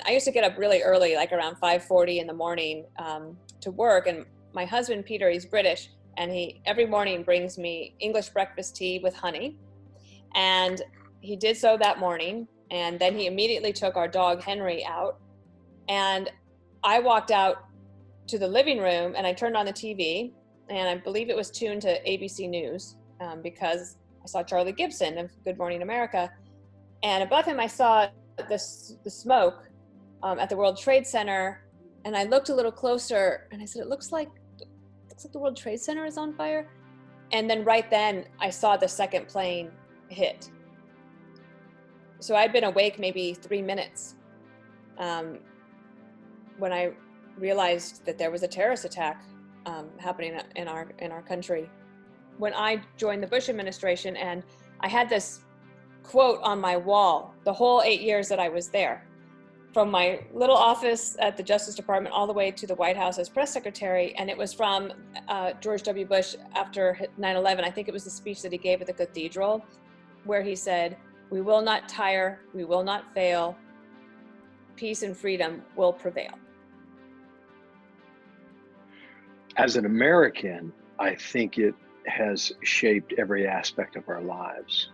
I used to get up really early, like around 5:40 in the morning to work. And my husband, Peter, he's British, and he every morning brings me English breakfast tea with honey. And he did so that morning. And then he immediately took our dog, Henry, out. And I walked out to the living room and I turned on the TV, and I believe it was tuned to ABC News because I saw Charlie Gibson of Good Morning America. And above him, I saw the smoke at the World Trade Center. And I looked a little closer and I said, it looks like the World Trade Center is on fire. And then right then I saw the second plane hit. So I'd been awake maybe 3 minutes when I realized that there was a terrorist attack happening in our country. When I joined the Bush administration, and I had this quote on my wall the whole 8 years that I was there, from my little office at the Justice Department all the way to the White House as press secretary. And it was from George W. Bush after 9/11. I think it was the speech that he gave at the cathedral, where he said, "We will not tire, we will not fail, peace and freedom will prevail." As an American, I think it has shaped every aspect of our lives.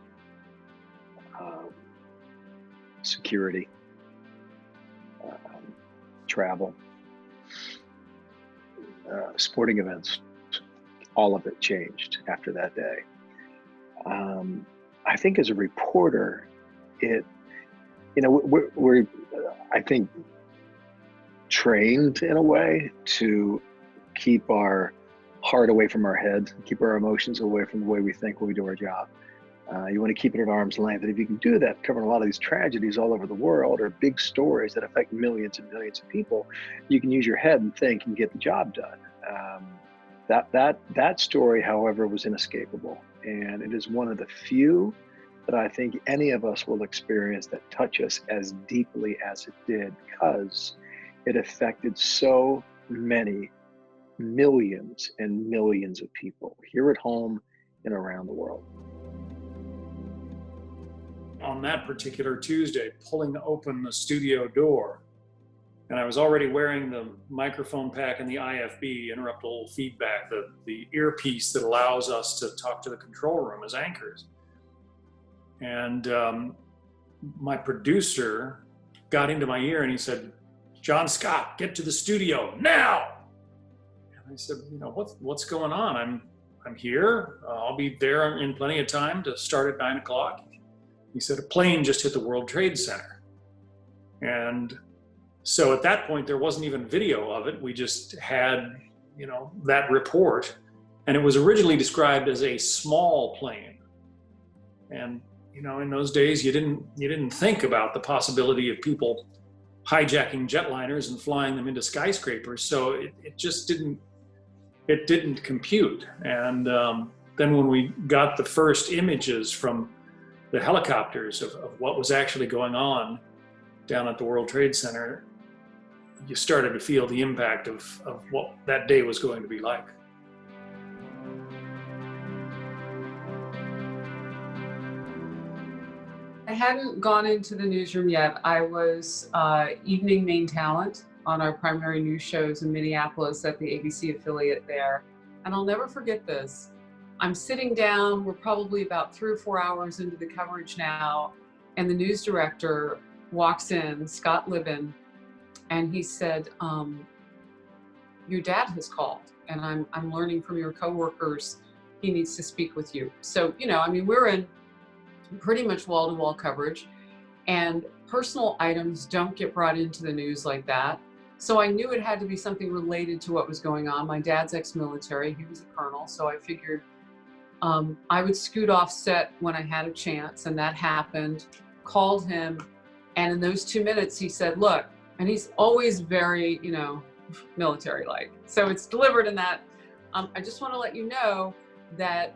Security, travel, sporting events, all of it changed after that day. I think as a reporter, we're I think, trained in a way to keep our heart away from our head, keep our emotions away from the way we think when we do our job. You want to keep it at arm's length. And if you can do that, covering a lot of these tragedies all over the world, or big stories that affect millions and millions of people, you can use your head and think and get the job done. That story, however, was inescapable. And it is one of the few that I think any of us will experience that touch us as deeply as it did, because it affected so many millions and millions of people here at home and around the world. On that particular Tuesday, pulling open the studio door, and I was already wearing the microphone pack and the IFB, interruptible feedback, the earpiece that allows us to talk to the control room as anchors. And my producer got into my ear and he said, "John Scott, get to the studio now." And I said, what's going on? I'm here. I'll be there in plenty of time to start at 9 o'clock. He said, "A plane just hit the World Trade Center." And so at that point, there wasn't even video of it. We just had, that report. And it was originally described as a small plane. And, in those days, you didn't think about the possibility of people hijacking jetliners and flying them into skyscrapers. So it just didn't compute. And then when we got the first images from the helicopters of what was actually going on down at the World Trade Center, you started to feel the impact of what that day was going to be like. I hadn't gone into the newsroom yet. I was evening main talent on our primary news shows in Minneapolis at the ABC affiliate there. And I'll never forget this. I'm sitting down, we're probably about 3 or 4 hours into the coverage now, and the news director walks in, Scott Libben, and he said, "Your dad has called, and I'm learning from your coworkers, he needs to speak with you." So, we're in pretty much wall-to-wall coverage, and personal items don't get brought into the news like that. So I knew it had to be something related to what was going on. My dad's ex-military, he was a colonel, so I figured I would scoot off set when I had a chance, and that happened. Called him, and in those 2 minutes he said, "Look," and he's always very, military-like. So it's delivered in that, "I just want to let you know that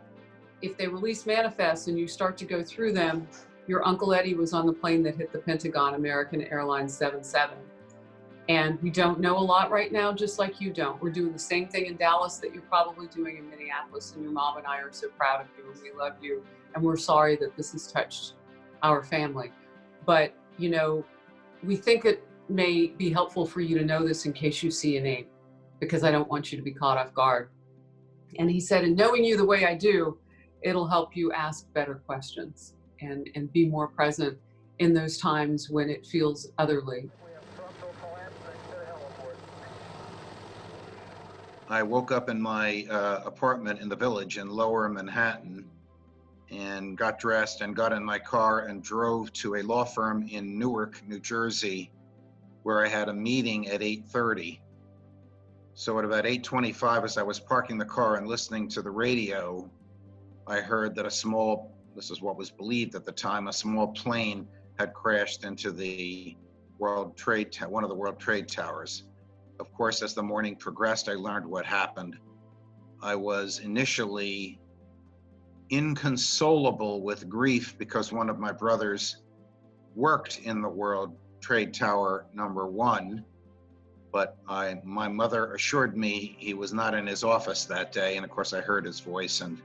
if they release manifests and you start to go through them, your Uncle Eddie was on the plane that hit the Pentagon, American Airlines 77. And we don't know a lot right now, just like you don't. We're doing the same thing in Dallas that you're probably doing in Minneapolis, and your mom and I are so proud of you, and we love you, and we're sorry that this has touched our family. But, we think may be helpful for you to know this in case you see a name, because I don't want you to be caught off guard. And he said, in knowing you the way I do, it'll help you ask better questions and be more present in those times when it feels otherly. I woke up in my apartment in the Village in Lower Manhattan and got dressed and got in my car and drove to a law firm in Newark, New Jersey, where I had a meeting at 8:30. So at about 8:25, as I was parking the car and listening to the radio, I heard that this is what was believed at the time, a small plane had crashed into the one of the World Trade Towers. Of course, as the morning progressed, I learned what happened. I was initially inconsolable with grief because one of my brothers worked in the World Trade Tower #1, but my mother assured me he was not in his office that day, and of course I heard his voice, and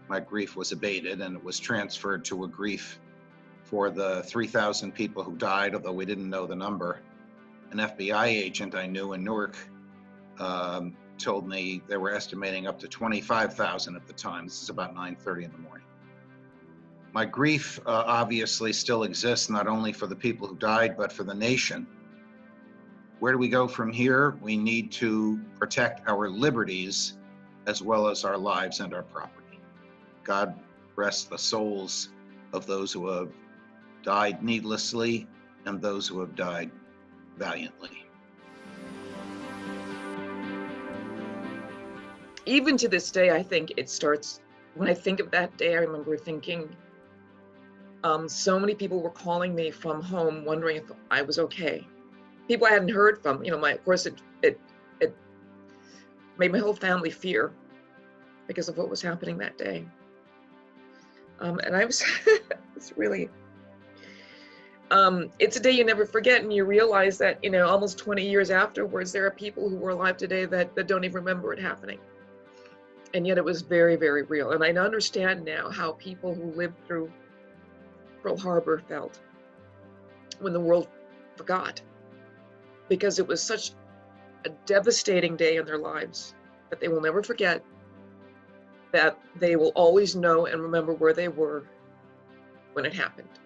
my grief was abated, and it was transferred to a grief for the 3,000 people who died, although we didn't know the number. An FBI agent I knew in Newark told me they were estimating up to 25,000 at the time. This is about 9:30 in the morning. My grief obviously still exists, not only for the people who died, but for the nation. Where do we go from here? We need to protect our liberties as well as our lives and our property. God rest the souls of those who have died needlessly and those who have died valiantly. Even to this day, I think it starts, when I think of that day, I remember thinking, so many people were calling me from home wondering if I was okay. People I hadn't heard from, of course, it made my whole family fear because of what was happening that day. And I was, it's really, it's a day you never forget, and you realize that, almost 20 years afterwards, there are people who were alive today that don't even remember it happening. And yet it was very, very real. And I understand now how people who lived through Pearl Harbor felt when the world forgot, because it was such a devastating day in their lives that they will never forget, that they will always know and remember where they were when it happened.